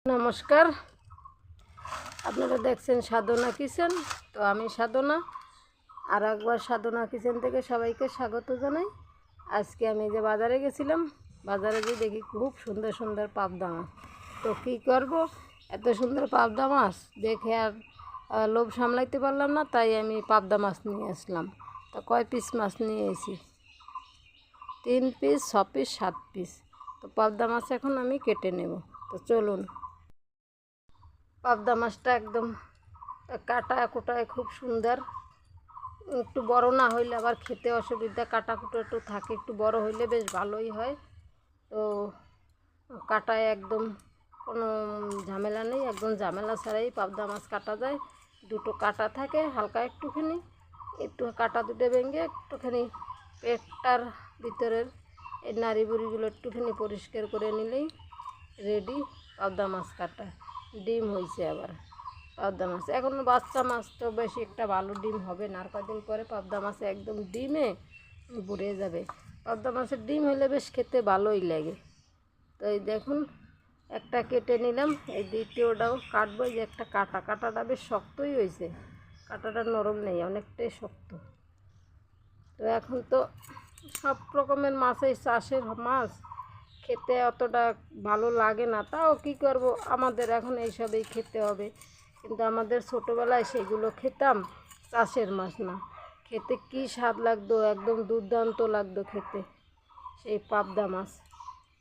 নমস্কার, আপনারা দেখছেন সাধনা কিচেন। তো আমি সাধনা, আর একবার সাধনা কিচেন থেকে সবাইকে স্বাগত জানাই। আজকে আমি যে বাজারে গেছিলাম, বাজারে যে দেখি খুব সুন্দর সুন্দর পাবদা মাছ। তো কী করবো, এত সুন্দর পাবদা মাছ দেখে আর লোভ সামলাইতে পারলাম না, তাই আমি পাবদা মাছ নিয়ে আসলাম। তো কয় পিস মাছ নিয়ে এসেছি? 3 পিস, 6 পিস, 7 পিস। তো পাবদা মাছ এখন আমি কেটে নেব। তো চলুন। পাবদা মাছটা একদম কাটা কুটায় খুব সুন্দর, একটু বড় না হইলে আবার খেতে অসুবিধা। কাটা কুটো একটু থাকে, একটু বড় হইলে বেশ ভালোই হয়। তো কাটায় একদম কোনো ঝামেলা নেই, একদম ঝামেলা ছাড়াই পাবদা মাছ কাটা যায়। দুটো কাটা থাকে, হালকা একটু কাটা দুটো ভেঙে একটুখানি পেটটার ভিতরের এই নাড়ি বুড়িগুলো একটুখানি পরিষ্কার করে নিলেই রেডি পাবদা মাছ কাটা। ডিম হয়েছে আবার পাবদা মাছ, এখন বাচ্চা মাছ তো বেশি একটা ভালো ডিম হবে না, আর কদিন পরে পাবদা মাছ একদম ডিমে ভরে যাবে। পাবদা মাছের ডিম হলে বেশ খেতে ভালোই লাগে। তো এই দেখুন, একটা কেটে নিলাম, এই দ্বিতীয়টাও কাটবো। এই যে একটা কাটাটা বেশ শক্তই হয়েছে, কাটাটা নরম নেই, অনেকটাই শক্ত। তো এখন তো সব রকমের মাছই, চাষের মাছ খেতে অতটা ভালো লাগে না, তাও কী করব, আমাদের এখন এইসবই খেতে হবে। কিন্তু আমাদের ছোটোবেলায় সেগুলো খেতাম, চাষের মাছ না, খেতে কী স্বাদ লাগতো, একদম দুর্দান্ত লাগতো খেতে। সেই পাবদা মাছ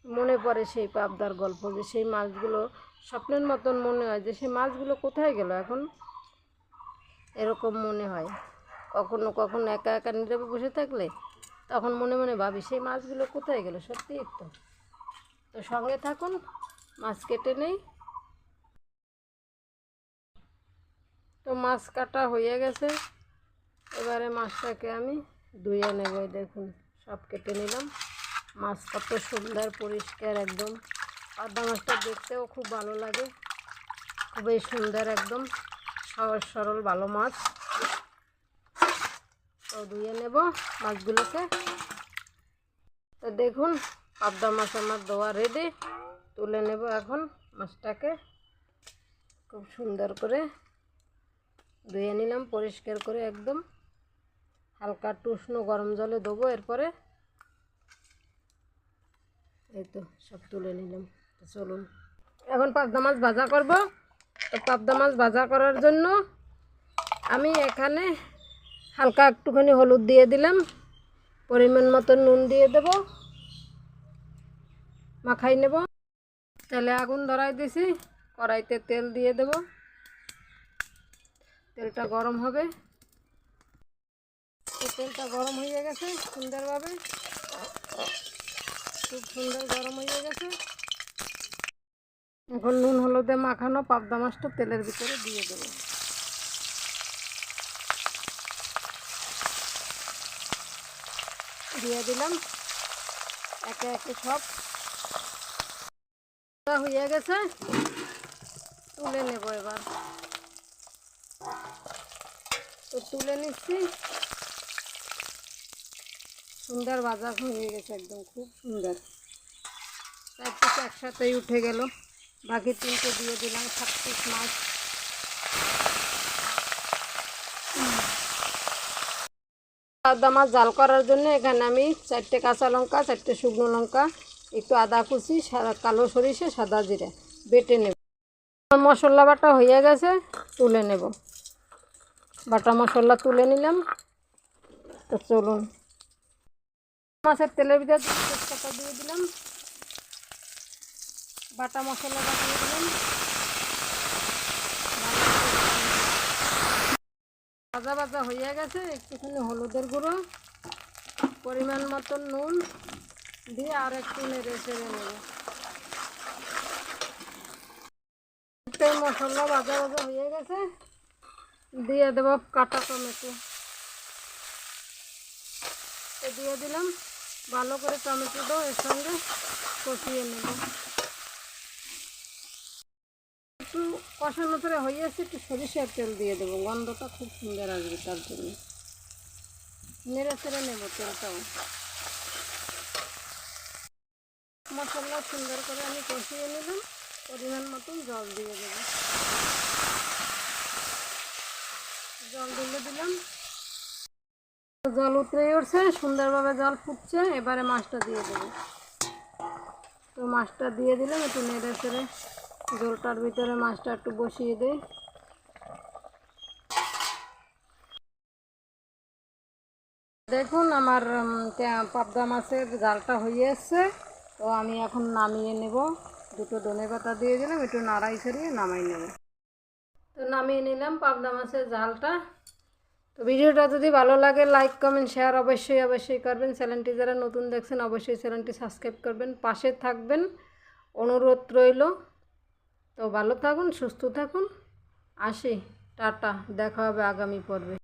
মনে পড়ে, সেই পাবদার গল্প, যে সেই মাছগুলো স্বপ্নের মতন মনে হয়, যে সেই মাছগুলো কোথায় গেল এখন, এরকম মনে হয়। কখনো কখনো একা একা নীরবে বসে থাকলে তখন মনে মনে ভাবি সেই মাছগুলো কোথায় গেল। সত্যি একটু তো সঙ্গে থাকুন, মাছ কেটে নেই। তো মাছ কাটা হয়ে গেছে, এবারে মাছটাকে আমি ধুয়ে নেব। দেখুন, সব কেটে নিলাম। মাছ কত সুন্দর পরিষ্কার একদম। পাবদা মাছটা দেখতেও খুব ভালো লাগে, খুবই সুন্দর, একদম সহজ সরল ভালো মাছ। তো ধুয়ে নেব মাছগুলোকে। তো দেখুন, পাবদা মাছ আমার ধোয়া রেডি। তুলে নেব এখন মাছটাকে, খুব সুন্দর করে ধুয়ে নিলাম পরিষ্কার করে একদম। হালকা একটু উষ্ণ গরম জলে দেবো, এরপরে এই তো সব তুলে নিলাম। তো চলুন, এখন পাবদা মাছ ভাজা করব। তো পাবদা মাছ ভাজা করার জন্য আমি এখানে হালকা একটুখানি হলুদ দিয়ে দিলাম, পরিমাণ মতো নুন দিয়ে দেব, মাখাই নেব। তেলে আগুন ধরাই দিছি, কড়াইতে তেল দিয়ে দেব। তেলটা গরম হবে। তেলটা গরম হয়ে গেছে সুন্দরভাবে, খুব সুন্দর গরম হয়ে গেছে। এখন নুন হলুদে মাখানো পাবদা মাছটা তেলের ভিতরে দিয়ে দেবো। দিয়ে দিলাম একে একে সব। হয়ে গেছে, তুলে নেব এবার। তো তুলে নিচ্ছি। সুন্দর ভাজা হয়ে গেছে একদম, খুব সুন্দর। চার পিস একসাথেই উঠে গেল, বাকি 3টে দিয়ে দিলাম। 7 পিস মাছ। পাবদা মাছ জাল করার জন্য এখানে আমি 4টে কাঁচা লঙ্কা, 4টে শুকনো লঙ্কা, একটু আদা কুচি, কালো সরিষা, সাদা জিরে বেটে নেব। মশলা বাটা হয়ে গেছে, তুলে নেব। বাটা মশলা তুলে নিলাম। তো চলুন, মাছের তেলের ভিতরে তেজপাতা দিয়ে দিলাম, বাটা মশলাটা দিয়ে দিলাম। ভাজা ভাজা হয়ে গেছে, একটুখানি হলুদের গুঁড়ো, পরিমাণ মতো নুন দিয়ে আর একটু নেড়ে চেড়ে নেব। মশলা ভাজা ভাজা হয়ে গেছে, দিয়ে দেব কাটা টমেটো। দিয়ে দিলাম, ভালো করে টমেটোটাও এর সঙ্গে কষিয়ে নেব। একটু কষানো করে হয়ে আসছে, একটু সরিষার তেল দিয়ে দেবো, গন্ধটা খুব সুন্দর আসবে, তার জন্য নেড়ে চেড়ে নেব তেলটাও। মশলা সুন্দর করে আমি কষিয়ে নিলাম। পরিমাণ মতন জল দিয়ে দেবো। জল দিলাম, জল উতরে উঠছে, সুন্দরভাবে জল ফুটছে। এবারে মাছটা দিয়ে দেবো। তো মাছটা দিয়ে দিলাম, একটু নেড়ে চেড়ে ঝোলটার ভিতরে মাছটা একটু বসিয়ে দিই। দেখুন আমার পাবদা মাছের ঝালটা হয়ে এসছে। তো আমি এখন নামিয়ে নেব। দুটো ধনেপাতা দিয়ে দিলাম, একটু নাড়াই ছাড়িয়ে নামাই নেব। তো নামিয়ে নিলাম পাবদা মাছের ঝালটা। তো ভিডিওটা যদি ভালো লাগে লাইক কমেন্ট শেয়ার অবশ্যই করবেন। চ্যানেলটি যারা নতুন দেখছেন অবশ্যই চ্যানেলটি সাবস্ক্রাইব করবেন, পাশে থাকবেন, অনুরোধ রইল। তো ভালো থাকুন, সুস্থ থাকুন, আসি, টাটা, দেখা হবে আগামী পর্বে।